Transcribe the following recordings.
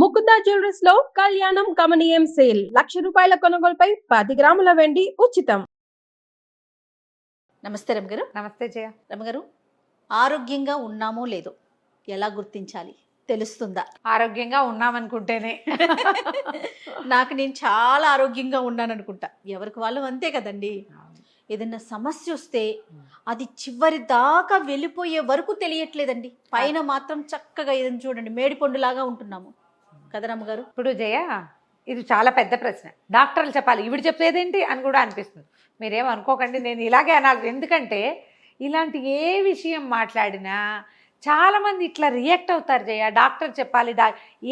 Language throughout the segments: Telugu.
ముకుందా జ్యువెలర్స్ లో కళ్యాణం గమనీయం సేల్ 1,00,000 కొనుగోలుపై 10 గ్రాముల వెండి ఉచితం. నమస్తే రమగారు. నమస్తే జయ. రమగారు, ఆరోగ్యంగా ఉన్నామో లేదో ఎలా గుర్తించాలి, తెలుస్తుందా? ఆరోగ్యంగా ఉన్నామనుకుంటేనే నాకు నేను చాలా ఆరోగ్యంగా ఉన్నాను అనుకుంటా. ఎవరికి వాళ్ళు అంతే కదండి. ఏదైనా సమస్య వస్తే అది చివరి దాకా వెళ్ళిపోయే వరకు తెలియట్లేదండి. పైన మాత్రం చక్కగా ఏదైనా చూడండి మేడిపండులాగా ఉంటున్నాము కదా రమ్మగారు. ఇప్పుడు జయ, ఇది చాలా పెద్ద ప్రశ్న. డాక్టర్లు చెప్పాలి, ఇవిడు చెప్పేదేంటి అని కూడా అనిపిస్తుంది. మీరేం అనుకోకండి, నేను ఇలాగే అనాలి. ఎందుకంటే ఇలాంటి ఏ విషయం మాట్లాడినా చాలామంది ఇట్లా రియాక్ట్ అవుతారు జయ. డాక్టర్ చెప్పాలి,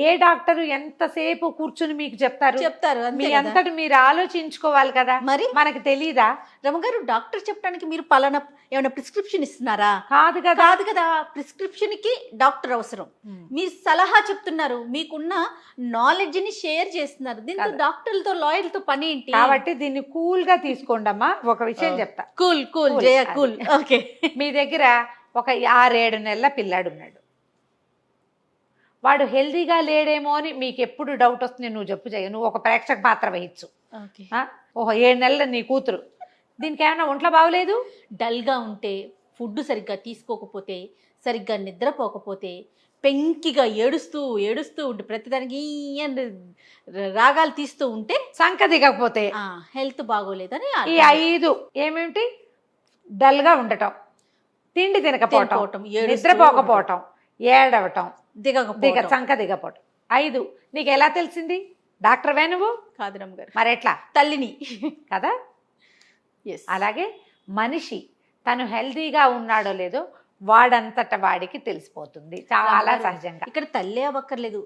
ఏ డాక్టరు ఎంతసేపు కూర్చుని మీకు చెప్తారు? మీ అంతటి మీరు ఆలోచించుకోవాలి కదా. మరి మనకి తెలీదా? రమగారు, డాక్టర్ చెప్పడానికి మీరు పలానా ఏమైనా ప్రిస్క్రిప్షన్ ఇస్తున్నారా? కాదు కదా. కాదు కదా, ప్రిస్క్రిప్షన్ కి డాక్టర్ అవసరం. మీ సలహా చెప్తున్నారు, మీకున్న నాలెడ్జ్ ని షేర్ చేస్తున్నారు. దీంతో డాక్టర్లతో లాయర్లతో పని ఏంటి? కాబట్టి దీన్ని కూల్ గా తీసుకోండి అమ్మా. ఒక విషయం చెప్తా. కూల్ కూల్ జయ కూల్. ఓకే, మీ దగ్గర ఒక 6-7 నెలల పిల్లాడు ఉన్నాడు. వాడు హెల్దీగా లేడేమో అని మీకు ఎప్పుడు డౌట్ వస్తుంది, నువ్వు చెప్పు చేయ. నువ్వు ఒక ప్రేక్షక పాత్ర వహించు. ఓహో, 7 నెలల నీ కూతురు, దీనికి ఏమైనా ఒంట్లో బాగోలేదు, డల్గా ఉంటే, ఫుడ్ సరిగ్గా తీసుకోకపోతే, సరిగ్గా నిద్రపోకపోతే, పెంకిగా ఏడుస్తూ ఏడుస్తూ ఉంటే, ప్రతిదానికి రాగాలు తీస్తూ ఉంటే, సంక దిగకపోతే హెల్త్ బాగోలేదని. ఈ 5 ఏమేమిటి? డల్గా ఉండటం, తిండి తినకపోవటం, నిద్రపోకపోవటం, ఏడవటం, సంక దిగపోవటం. 5 నీకు ఎలా తెలిసింది? డాక్టర్వే నువ్వు? కాదు రమ్మగారు. మరి ఎట్లా? తల్లిని కదా. అలాగే మనిషి తను హెల్దీగా ఉన్నాడో లేదో వాడంతట వాడికి తెలిసిపోతుంది, చాలా సహజంగా. ఇక్కడ తల్లి అవ్వక్కర్లేదు,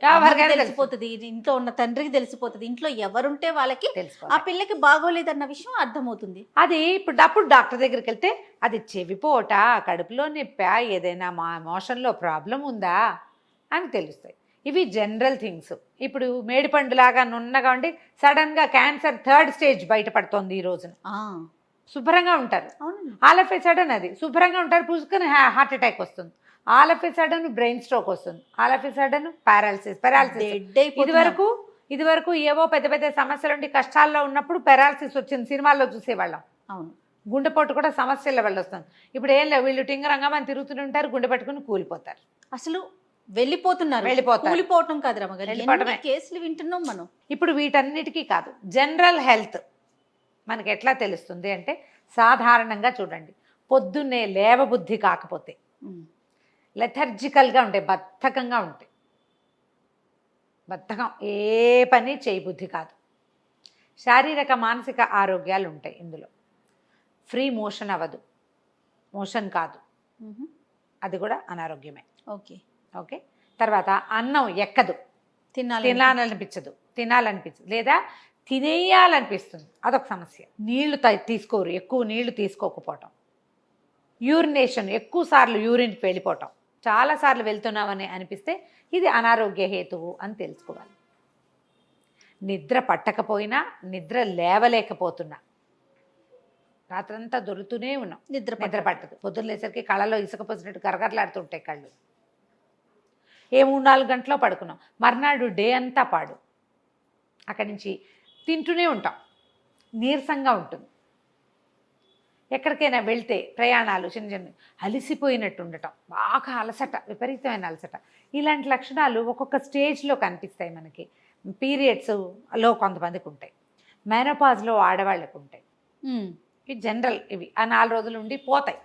తెలిసిపోతుంది. ఇంట్లో ఉన్న తండ్రికి తెలిసిపోతుంది. ఇంట్లో ఎవరుంటే వాళ్ళకి ఆ పిల్లకి బాగోలేదన్న విషయం అర్థమవుతుంది. అది ఇప్పుడు డాక్టర్ దగ్గరికి వెళ్తే అది చెవిపోట, కడుపులో నొప్పా, ఏదైనా మోషన్లో ప్రాబ్లం ఉందా అని తెలుస్తాయి. ఇవి జనరల్ థింగ్స్. ఇప్పుడు మేడిపండులాగా నున్నగా ఉండి సడన్గా క్యాన్సర్ 3rd స్టేజ్ బయటపడుతోంది ఈ రోజున. శుభ్రంగా ఉంటారు, ఆల్ ఆఫ్ ఏ సడన్ అది శుభ్రంగా ఉంటారు, పుసుకుని హార్ట్ అటాక్ వస్తుంది, all of a sudden brain stroke వస్తుంది, all of a sudden paralysis. ఇది వరకు ఏవో పెద్ద పెద్ద సమస్యలు ఉండి కష్టాల్లో ఉన్నప్పుడు పారాలసిస్ వచ్చింది, సినిమాల్లో చూసేవాళ్ళం. అవును, గుండెపోటు కూడా సమస్యల వల్ల వస్తుంది. ఇప్పుడు ఏం లేవు, వీళ్ళు టింగరంగా అని తిరుగుతూనే ఉంటారు, గుండె పట్టుకుని కూలిపోతారు. అసలు వెళ్ళిపోతున్నారు. కూలిపోవటం కాదు రమగారు, కేసులు వింటున్నాం మనం. ఇప్పుడు వీటన్నిటికీ కాదు, జనరల్ హెల్త్ మనకి ఎట్లా తెలుస్తుంది అంటే, సాధారణంగా చూడండి, పొద్దున్నే లేవబుద్ధి కాకపోతే, లెథర్జికల్గా ఉంటాయి, బద్ధకంగా ఉంటాయి, బద్ధకం, ఏ పని చేయబుద్ధి కాదు. శారీరక మానసిక ఆరోగ్యాలు ఉంటాయి ఇందులో. ఫ్రీ మోషన్ అవ్వదు, మోషన్ కాదు, అది కూడా అనారోగ్యమే. Okay okay. తర్వాత అన్నం ఎక్కదు, తినాలనిపించదు, లేదా తినేయాలనిపిస్తుంది, అదొక సమస్య. నీళ్లు తీసుకోరు, ఎక్కువ నీళ్లు తీసుకోకపోవటం, యూరినేషన్ ఎక్కువ సార్లు యూరిన్కి వెళ్ళిపోవటం, చాలాసార్లు వెళ్తున్నామని అనిపిస్తే ఇది అనారోగ్య హేతువు అని తెలుసుకోవాలి. నిద్ర పట్టకపోయినా, నిద్ర లేవలేకపోతున్నా, రాత్రంతా దొరుకుతూనే ఉన్నాం, నిద్ర పట్టదు, పొద్దున్న లేసరికి కళ్ళలో ఇసుక పోసినట్టు గరగరలాడుతుంటాయి కళ్ళు. 3-4 గంటలో పడుకున్నాం, మర్నాడు డే అంతా పాడు. అక్కడి నుంచి తింటూనే ఉంటాం, నీరసంగా ఉంటుంది. ఎక్కడికైనా వెళ్తే ప్రయాణాలు చిన్న అలసిపోయినట్టు ఉండటం, బాగా అలసట, విపరీతమైన అలసట. ఇలాంటి లక్షణాలు ఒక్కొక్క స్టేజ్లో కనిపిస్తాయి మనకి. పీరియడ్స్లో కొంతమందికి ఉంటాయి, మెనోపాజ్లో ఆడవాళ్ళకు ఉంటాయి. ఇవి జనరల్, ఇవి ఆ 4 రోజులు ఉండి పోతాయి.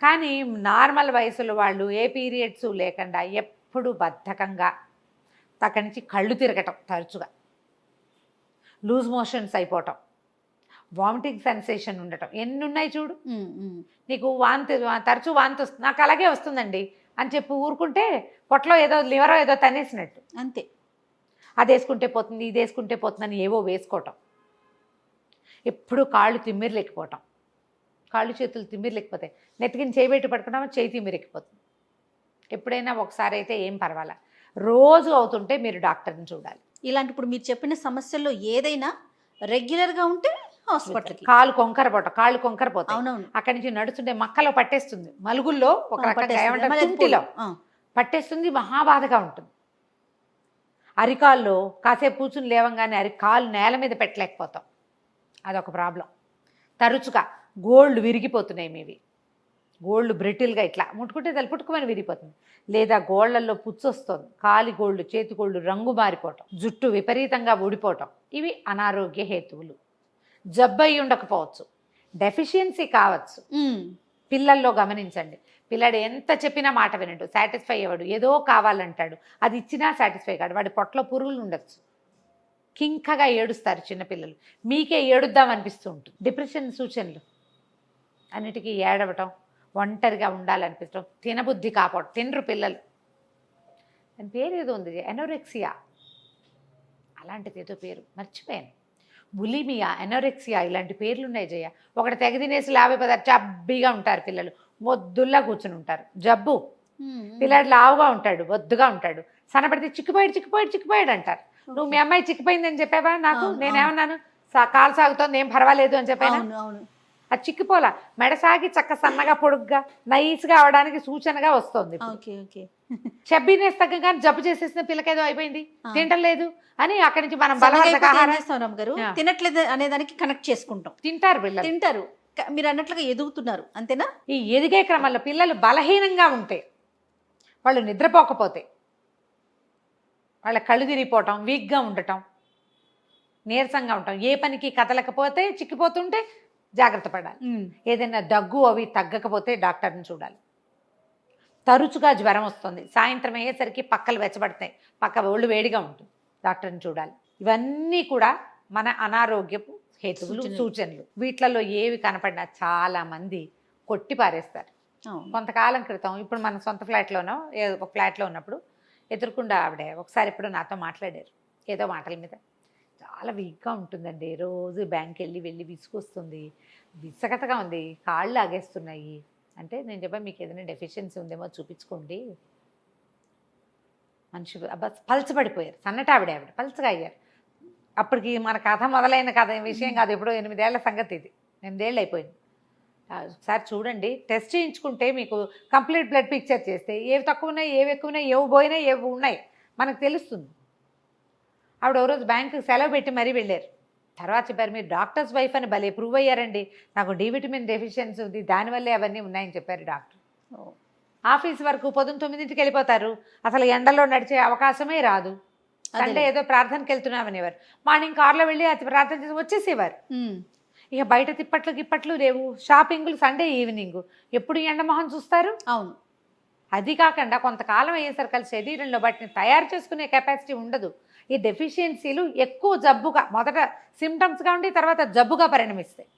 కానీ నార్మల్ వయసులో వాళ్ళు ఏ పీరియడ్స్ లేకుండా ఎప్పుడు బద్ధకంగా, అక్కడి నుంచి కళ్ళు తిరగటం, తరచుగా లూజ్ మోషన్స్ అయిపోవటం, వామిటింగ్ సెన్సేషన్ ఉండటం, ఎన్ని ఉన్నాయి చూడు. నీకు తరచూ వాంతి వస్తుంది, నాకు అలాగే వస్తుందండి అని చెప్పి ఊరుకుంటే పొట్టలో ఏదో లివరో ఏదో తనేసినట్టు, అంతే. అది వేసుకుంటే పోతుంది, ఇది వేసుకుంటే పోతుందని ఏవో వేసుకోవటం. ఎప్పుడు కాళ్ళు తిమ్మిరిలేకపోవటం, కాళ్ళు చేతులు తిమ్మిరిలేకపోతాయి. నెత్తికిని చేయి పెట్టి పడుకున్నామో చేయి తిమ్మిరెక్కిపోతుంది. ఎప్పుడైనా ఒకసారి అయితే ఏం పర్వాలా, రోజు అవుతుంటే మీరు డాక్టర్ని చూడాలి. ఇలాంటి ఇప్పుడు మీరు చెప్పిన సమస్యల్లో ఏదైనా రెగ్యులర్గా ఉంటే హాస్పిటల్కి. కాళ్ళు కొంకరపోతాయి. అవునవును. అక్కడి నుంచి నడుస్తుంటే మక్కలో పట్టేస్తుంది, మలుగుల్లో ఒక రకంగా ఏమంటారు, తుంటిలో పట్టేస్తుంది, మహాబాధగా ఉంటుంది. అరికాల్లో కాసేపు కూర్చుని లేవంగానే కాలు నేల మీద పెట్టలేకపోతాం, అదొక ప్రాబ్లం. తరచుగా గోళ్ళు విరిగిపోతున్నాయి మీవి, గోళ్ళు బ్రిటిల్గా ఇట్లా ముట్టుకుంటే పుట్టుకుమని విరిగిపోతుంది, లేదా గోళ్లల్లో పుచ్చు వస్తుంది, కాలి గోళ్ళు చేతి గోళ్ళు రంగు మారిపోవటం, జుట్టు విపరీతంగా ఊడిపోవటం, ఇవి అనారోగ్య హేతువులు. జబ్బు అయి ఉండకపోవచ్చు, డెఫిషియన్సీ కావచ్చు. పిల్లల్లో గమనించండి, పిల్లాడు ఎంత చెప్పినా మాట వినడు, సాటిస్ఫై అవ్వడు, ఏదో కావాలంటాడు, అది ఇచ్చినా సాటిస్ఫై కాడు, వాడి పొట్టలో పురుగులు ఉండొచ్చు, కింకగా ఏడుస్తారు చిన్నపిల్లలు, మీకే ఏడుద్దాం అనిపిస్తూ ఉంటుంది. డిప్రెషన్ సూచనలు అన్నిటికీ ఏడవటం, ఒంటరిగా ఉండాలనిపించడం, తినబుద్ధి కాపాడు, తినరు పిల్లలు. దాని పేరు ఏదో ఉంది, ఎనోరెక్సియా అలాంటిది ఏదో పేరు మర్చిపోయాను, బులిమియా, ఎనోరెక్సియా, ఇలాంటి పేర్లు ఉన్నాయి జయ. ఒకటి తెగ తినేసి 50 చబ్బీగా ఉంటారు పిల్లలు, మొద్దుల్లా కూర్చుని ఉంటారు, జబ్బు. పిల్లాడు లావుగా ఉంటాడు, బొద్దుగా ఉంటాడు, సన్నపడితే చిక్కిపోయాడు అంటారు. నువ్వు మీ అమ్మాయి చిక్కిపోయిందని చెప్పావా నాకు? నేనేమన్నాను, కాలు సాగుతోంది ఏం పర్వాలేదు అని చెప్పాను. అది చిక్కిపోలా, మెడసాగి చక్క సన్నగా పొడుగ్గా నైస్గా అవడానికి సూచనగా వస్తుంది. చబ్బీనెస్ తగ్గగానే జబ్బు చేసేసిన పిల్లకేదో అయిపోయింది, తింటలేదు అని అక్కడి నుంచి మనం తినట్లేదు అనేదానికి కనెక్ట్ చేసుకుంటాం. తింటారు పిల్లలు, తింటారు. మీరు అన్నట్లుగా ఎదుగుతున్నారు అంతేనా? ఈ ఎదిగే క్రమంలో పిల్లలు బలహీనంగా ఉంటే, వాళ్ళు నిద్రపోకపోతే, వాళ్ళ కళ్ళు తిరిగిపోవటం, వీక్గా ఉండటం, నీరసంగా ఉండటం, ఏ పనికి కదలకపోతే చిక్కిపోతుంటే జాగ్రత్త పడాలి. ఏదైనా దగ్గు అవి తగ్గకపోతే డాక్టర్ని చూడాలి. తరచుగా జ్వరం వస్తుంది, సాయంత్రం అయ్యేసరికి పక్కలు వెచ్చబడతాయి, పక్క ఒళ్ళు వేడిగా ఉంటుంది, డాక్టర్ని చూడాలి. ఇవన్నీ కూడా మన అనారోగ్యపు హేతువులు, సూచనలు. వీటిలలో ఏవి కనపడినా చాలా మంది కొట్టి పారేస్తారు. కొంతకాలం క్రితం, ఇప్పుడు మన సొంత ఫ్లాట్లోనో ఒక ఫ్లాట్లో ఉన్నప్పుడు ఎదురుకుండా ఆవిడ ఒకసారి ఎప్పుడు నాతో మాట్లాడారు, ఏదో మాటల మీద. చాలా వీక్గా ఉంటుందండి, రోజు బ్యాంక్ వెళ్ళి విసుకొస్తుంది, విసగతగా ఉంది, కాళ్ళు ఆగేస్తున్నాయి అంటే, నేను చెప్పాను మీకు ఏదైనా డెఫిషియన్సీ ఉందేమో చూపించుకోండి. మనిషి పలచబడిపోయారు, సన్నటి ఆవిడ పలచగా అయ్యారు. అప్పటికి మన కథ మొదలైన విషయం కాదు, ఎప్పుడో 8 ఏళ్ల సంగతి ఇది, 8 ఏళ్ళు అయిపోయింది. ఒకసారి చూడండి, టెస్ట్ చేయించుకుంటే మీకు కంప్లీట్ బ్లడ్ పిక్చర్ చేస్తే ఏవి తక్కువ ఉన్నాయి, ఏవి ఎక్కువ ఉన్నాయి, ఏవి పోయినాయి, ఏవి ఉన్నాయి మనకు తెలుస్తుంది. ఆవిడ ఓ రోజు బ్యాంకుకి సెలవు పెట్టి మరీ వెళ్ళారు. తర్వాత చెప్పారు, మీరు డాక్టర్స్ వైఫ్ అని భలే ప్రూవ్ అయ్యారండి, నాకు డి విటమిన్ డెఫిషియన్సీ ఉంది, దానివల్లే అవన్నీ ఉన్నాయని చెప్పారు డాక్టర్. ఆఫీస్ వరకు పొద్దున్న 9ంటికి వెళ్ళిపోతారు, అసలు ఎండలో నడిచే అవకాశమే రాదు. సండే ఏదో ప్రార్థనకి వెళ్తున్నామనేవారు, మార్నింగ్ కార్లో వెళ్ళి అది ప్రార్థన చేసి వచ్చేసేవారు. ఇక బయట తిప్పట్లు లేవు, షాపింగ్లు సండే ఈవినింగ్, ఎప్పుడు ఎండమొహం చూస్తారు? అవును. అది కాకుండా కొంతకాలం అయ్యేసరికి శరీరంలో వాటిని తయారు చేసుకునే కెపాసిటీ ఉండదు. ఈ డెఫిషియన్సీలు ఎక్కువ జబ్బుగా, మొదట సిమ్టమ్స్గా ఉండి తర్వాత జబ్బుగా పరిణమిస్తాయి.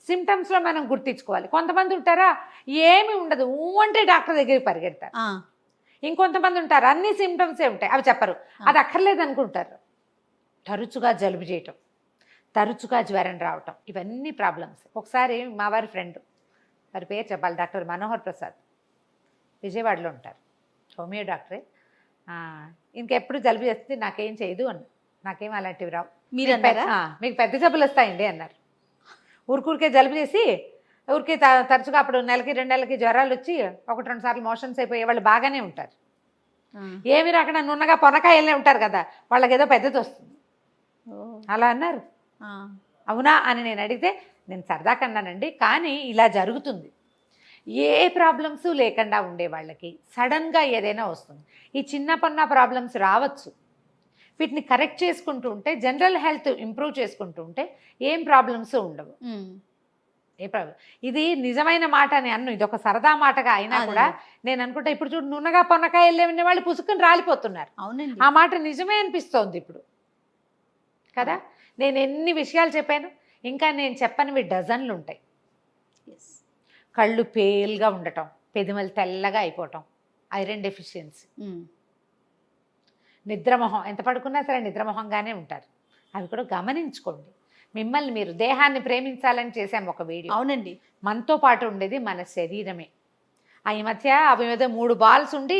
సిమ్టమ్స్లో మనం గుర్తించుకోవాలి. కొంతమంది ఉంటారా ఏమి ఉండదు, అంటే డాక్టర్ దగ్గరికి పరిగెడతారు. ఇంకొంతమంది ఉంటారు అన్ని సిమ్టమ్సే ఉంటాయి, అవి చెప్పరు, అది అక్కర్లేదు అనుకుంటారు. తరచుగా జలుబు చేయటం, తరచుగా జ్వరం రావటం, ఇవన్నీ ప్రాబ్లమ్స్. ఒకసారి మా వారి ఫ్రెండ్, వారి పేరు చెప్పాలి, డాక్టర్ మనోహర్ ప్రసాద్, విజయవాడలో ఉంటారు, హోమియో డాక్టరే. ఇంకెప్పుడు జలుబు చేస్తే నాకేం చేయదు అన్న, నాకేం అలాంటివి రావు, మీరు మీకు పెద్ద జబ్బులు వస్తాయండి అన్నారు. ఊరికే జలుబు చేసి ఊరికి తరచుగా అప్పుడు నెలకి 2 నెలలకి జ్వరాలు వచ్చి 1-2 సార్లు మోషన్స్ అయిపోయే వాళ్ళు బాగానే ఉంటారు. ఏమి రాకుండా నున్నగా పొనకాయలనే ఉంటారు కదా, వాళ్ళకి ఏదో పెద్దది వస్తుంది అలా అన్నారు. అవునా అని నేను అడిగితే, నేను సరదా కన్నానండి, కానీ ఇలా జరుగుతుంది. ఏ ప్రాబ్లమ్స్ లేకుండా ఉండే వాళ్ళకి సడన్గా ఏదైనా వస్తుంది. ఈ చిన్న ప్రాబ్లమ్స్ రావచ్చు, వీటిని కరెక్ట్ చేసుకుంటూ ఉంటే, జనరల్ హెల్త్ ఇంప్రూవ్ చేసుకుంటూ ఉంటే ఏం ప్రాబ్లమ్స్ ఉండవు. ఏ ప్రాబ్లం, ఇది నిజమైన మాట అని అన్ను, ఇది ఒక సరదా మాటగా అయినా కూడా నేను అనుకుంటా, ఇప్పుడు చూడు నున్నగా పొన్నకాయలు లేవని వాళ్ళు పుసుకుని రాలిపోతున్నారు. అవునండి, ఆ మాట నిజమే అనిపిస్తోంది ఇప్పుడు కదా. నేను ఎన్ని విషయాలు చెప్పాను, ఇంకా నేను చెప్పనివి డజన్లు ఉంటాయి. కళ్ళు పేల్గా ఉండటం, పెదిమలు తెల్లగా అయిపోవటం, ఐరన్ డెఫిషియన్సీ, నిద్రమొహం, ఎంత పడుకున్నా సరే నిద్రమొహంగానే ఉంటారు. అవి కూడా గమనించుకోండి. మిమ్మల్ని మీరు, దేహాన్ని ప్రేమించాలని చేసాము ఒక వీడియో. అవునండి, మనతో పాటు ఉండేది మన శరీరమే. ఈ మధ్య అవి మీద 3 బాల్స్ ఉండి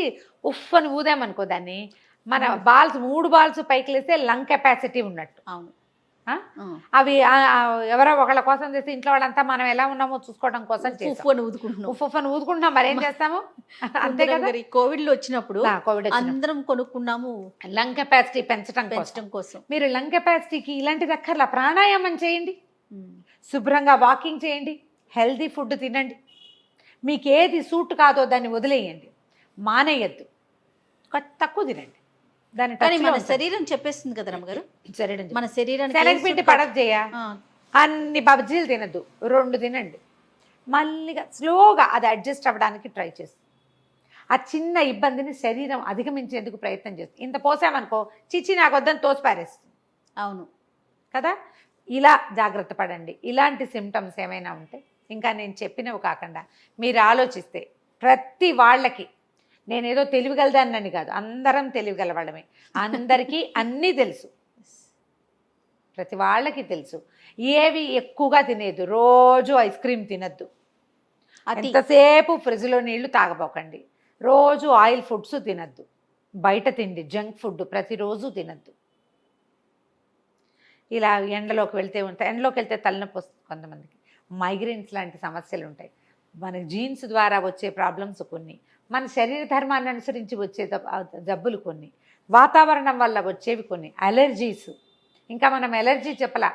ఉఫ్ అని ఊదామనుకో, దాన్ని మన బాల్స్ 3 బాల్స్ పైకి లేస్తే లంగ్ కెపాసిటీ ఉన్నట్టు. అవును, ఆ? అవి ఎవరో ఒకళ్ళ కోసం చేస్తే ఇంట్లో వాళ్ళంతా మనం ఎలా ఉన్నామో చూసుకోవడం కోసం ఉఫ్ అని ఊదుకుంటున్నాం. ఉఫ్ అని ఊదుకుంటున్నాం, మరేం చేస్తాము? అంతే కదా. కోవిడ్ లో వచ్చినప్పుడు కోవిడ్ అందరం కొనుక్కున్నాము లంగ్ కెపాసిటీ పెంచడం కోసం. మీరు లంగ్ కెపాసిటీకి ఇలాంటిది అక్కర్లా, ప్రాణాయామం చేయండి, శుభ్రంగా వాకింగ్ చేయండి, హెల్దీ ఫుడ్ తినండి. మీకు ఏది సూట్ కాదో దాన్ని వదిలేయండి, మానేయద్దు, తక్కువ తినండి. దాని కానీ మన శరీరం చెప్పేస్తుంది కదా రమ్మగారు, మన శరీరానికి శనగపిండి పడదు చేయ, అన్ని బజ్జీలు తినద్దు, 2 తినండి. మళ్ళీగా స్లోగా అది అడ్జస్ట్ అవ్వడానికి ట్రై చేస్తుంది. ఆ చిన్న ఇబ్బందిని శరీరం అధిగమించేందుకు ప్రయత్నం చేస్తుంది. ఇంత పోసామనుకో, చిచి నాకు వద్దని తోసిపారేస్తుంది. అవును కదా. ఇలా జాగ్రత్త పడండి. ఇలాంటి సిమ్టమ్స్ ఏమైనా ఉంటే, ఇంకా నేను చెప్పినవి కాకుండా మీరు ఆలోచిస్తే, ప్రతి వాళ్ళకి, నేనేదో తెలివిగలదాన్నని కాదు, అందరం తెలివిగలవాళ్ళమే, అందరికీ అన్నీ తెలుసు, ప్రతి వాళ్ళకి తెలుసు. ఏవి ఎక్కువగా తినేదు, రోజు ఐస్ క్రీమ్ తినద్దు, ఎంతసేపు ఫ్రిడ్జ్లో నీళ్లు తాగబోకండి, రోజు ఆయిల్ ఫుడ్స్ తినద్దు, బయట తిండి జంక్ ఫుడ్ ప్రతిరోజు తినద్దు. ఇలా ఎండలోకి వెళ్తే తలనొప్పి వస్తుంది కొంతమందికి, మైగ్రేన్స్ లాంటి సమస్యలు ఉంటాయి. మన జీన్స్ ద్వారా వచ్చే ప్రాబ్లమ్స్ కొన్ని, మన శరీర ధర్మాన్ని అనుసరించి వచ్చే జబ్బులు కొన్ని, వాతావరణం వల్ల వచ్చేవి కొన్ని, అలర్జీస్. ఇంకా మనం ఎలర్జీ చెప్పలా,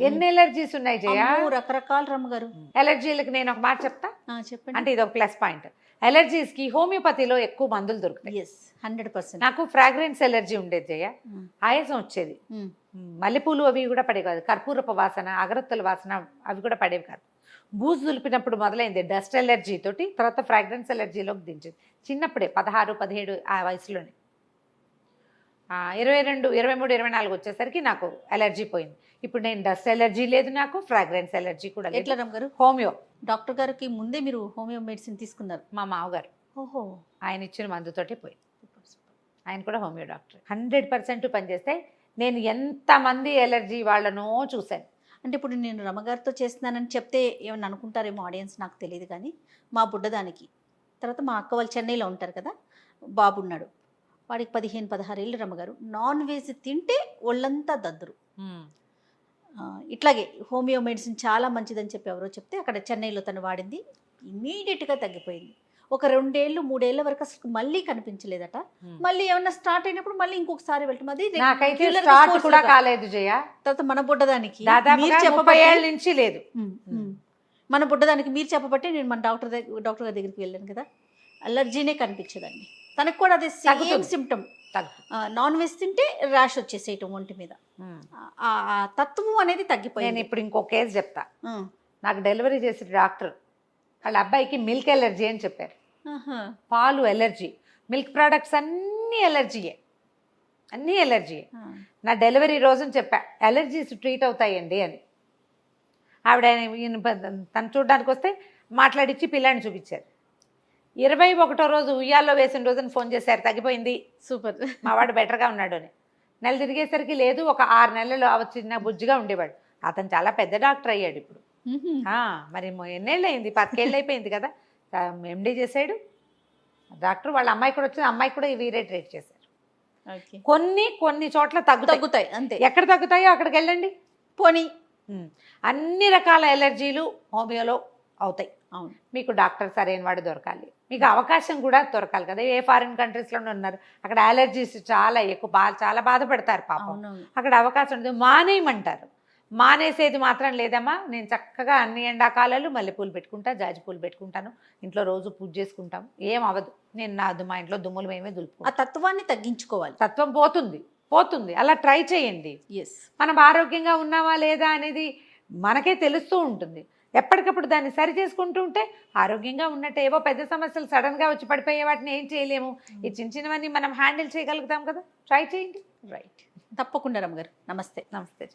ఎన్ని ఎలర్జీస్ ఉన్నాయి జయ, రకరకాల రమ్మగారు. ఎలర్జీలకు నేను ఒక మాట చెప్తా, చెప్పండి. అంటే ఇది ఒక ప్లస్ పాయింట్. ఎలర్జీస్కి హోమియోపతిలో ఎక్కువ మందులు దొరుకుతాయి. 100%. నాకు ఫ్రాగ్రెన్స్ ఎలర్జీ ఉండేది జయ, ఆయాసం వచ్చేది, మల్లెపూలు అవి కూడా పడేవి కాదు, కర్పూరపు వాసన, అగరత్తుల వాసన అవి కూడా పడేవి కాదు. బూజు దులిపినప్పుడు మొదలైంది డస్ట్ ఎలర్జీ తోటి, తర్వాత ఫ్రాగ్రెన్స్ ఎలర్జీలోకి దించింది. చిన్నప్పుడే 16, 17 ఆ వయసులోనే. 22, 23, 24 వచ్చేసరికి నాకు ఎలర్జీ పోయింది. ఇప్పుడు నేను డస్ట్ ఎలర్జీ లేదు, నాకు ఫ్రాగ్రెన్స్ ఎలర్జీ కూడా లేదు. ఎట్లా రమ్మగారు? హోమియో. డాక్టర్ గారికి ముందే మీరు హోమియో మెడిసిన్ తీసుకున్నారు? మా మామగారు, ఓహో, ఆయన ఇచ్చిన మందుతోటి పోయింది. ఆయన కూడా హోమియో డాక్టర్. 100% పనిచేస్తే. నేను ఎంతమంది ఎలర్జీ వాళ్ళనో చూశాను. అంటే ఇప్పుడు నేను రమ్మగారితో చేస్తున్నానని చెప్తే ఏమన్నా అనుకుంటారేమో ఆడియన్స్, నాకు తెలియదు. కానీ మా బుడ్డదానికి, తర్వాత మా అక్క వాళ్ళు చెన్నైలో ఉంటారు కదా, బాబు ఉన్నాడు, వాడికి 15, 16 ఏళ్ళు రమ్మగారు. నాన్ వెజ్ తింటే ఒళ్ళంతా దద్దురు. ఇట్లాగే హోమియో మెడిసిన్ చాలా మంచిదని చెప్పి ఎవరో చెప్తే అక్కడ చెన్నైలో తను వాడింది, ఇమీడియట్గా తగ్గిపోయింది. ఒక 2 ఏళ్ళు 3 ఏళ్ళ వరకు అసలు మళ్ళీ కనిపించలేదట. మళ్ళీ ఏమన్నా స్టార్ట్ అయినప్పుడు మళ్ళీ ఇంకొకసారి వెళ్ళటం, అది నాకైతే స్టార్ట్ కూడా కాలేదు జయ. తర్వాత మన బుడ్డదానికి మీరు 30 ఏళ్ళ నుంచి లేదు. మన బుడ్డదానికి మీరు చెప్పబట్టే నేను మన డాక్టర్ గారి దగ్గరికి వెళ్ళాను కదా, అలర్జీనే కనిపించదండి. తనకు కూడా అదే సేమ్ సిమ్టమ్. నాన్ వెజ్ తింటే ర్యాష్ వచ్చేసేయటం ఒంటి మీద, ఆ తత్వం అనేది తగ్గిపోయింది. నేను ఇప్పుడు ఇంకో కేసు చెప్తా. నాకు డెలివరీ చేసిన డాక్టర్ వాళ్ళ అబ్బాయికి మిల్క్ ఎలర్జీ అని చెప్పారు. పాలు ఎలర్జీ, మిల్క్ ప్రోడక్ట్స్ అన్నీ ఎలర్జీయే, అన్నీ ఎలర్జీయే. నా డెలివరీ రోజున చెప్పా, ఎలర్జీస్ ట్రీట్ అవుతాయండి అని. ఆవిడ తను చూడడానికి వస్తే మాట్లాడించి పిల్లాన్ని చూపించారు. 21వ రోజు ఉయ్యాల్లో వేసిన రోజున ఫోన్ చేశారు, తగ్గిపోయింది, సూపర్, మా వాడు బెటర్గా ఉన్నాడు అని. నెల తిరిగేసరికి లేదు, ఒక 6 నెలలు చిన్న బుజ్జిగా ఉండేవాడు. అతను చాలా పెద్ద డాక్టర్ అయ్యాడు ఇప్పుడు. మరి ఎన్నేళ్ళు అయింది, 10 ఏళ్ళు అయిపోయింది కదా. ఎండీ చేశాడు డాక్టర్. వాళ్ళ అమ్మాయి కూడా వచ్చింది, అమ్మాయి కూడా ఇవి ట్రీట్ చేశారు. కొన్ని చోట్ల తగ్గుతాయి అంతే. ఎక్కడ తగ్గుతాయో అక్కడికి వెళ్ళండి పోనీ. అన్ని రకాల ఎలర్జీలు హోమియోలో అవుతాయి. అవును, మీకు డాక్టర్ సరైన వాడు దొరకాలి, మీకు అవకాశం కూడా దొరకాలి కదా. ఏ ఫారిన్ కంట్రీస్లోనే ఉన్నారు, అక్కడ అలర్జీస్ చాలా ఎక్కువ, చాలా బాధపడతారు పాపం. అక్కడ అవకాశం ఉండదు, మానేయమంటారు. మానేసేది మాత్రం లేదమ్మా, నేను చక్కగా అన్ని ఎండాకాలాలు మల్లెపూలు పెట్టుకుంటా, జాజి పూలు పెట్టుకుంటాను, ఇంట్లో రోజు పూజ చేసుకుంటాం, ఏం అవ్వదు. నేను మా ఇంట్లో దుమ్ములు మేమే దులుపు. ఆ తత్వాన్ని తగ్గించుకోవాలి, తత్వం పోతుంది. అలా ట్రై చేయండి. మనం ఆరోగ్యంగా ఉన్నావా లేదా అనేది మనకే తెలుస్తూ ఉంటుంది. ఎప్పటికప్పుడు దాన్ని సరి చేసుకుంటూ ఉంటే ఆరోగ్యంగా ఉన్నట్టే. ఏవో పెద్ద సమస్యలు సడన్గా వచ్చి పడిపోయే వాటిని ఏం చేయలేము. ఈ చిన్నవన్నీ మనం హ్యాండిల్ చేయగలుగుతాం కదా. ట్రై చేయండి. రైట్, తప్పకుండా రమ్మగారు. నమస్తే. నమస్తే.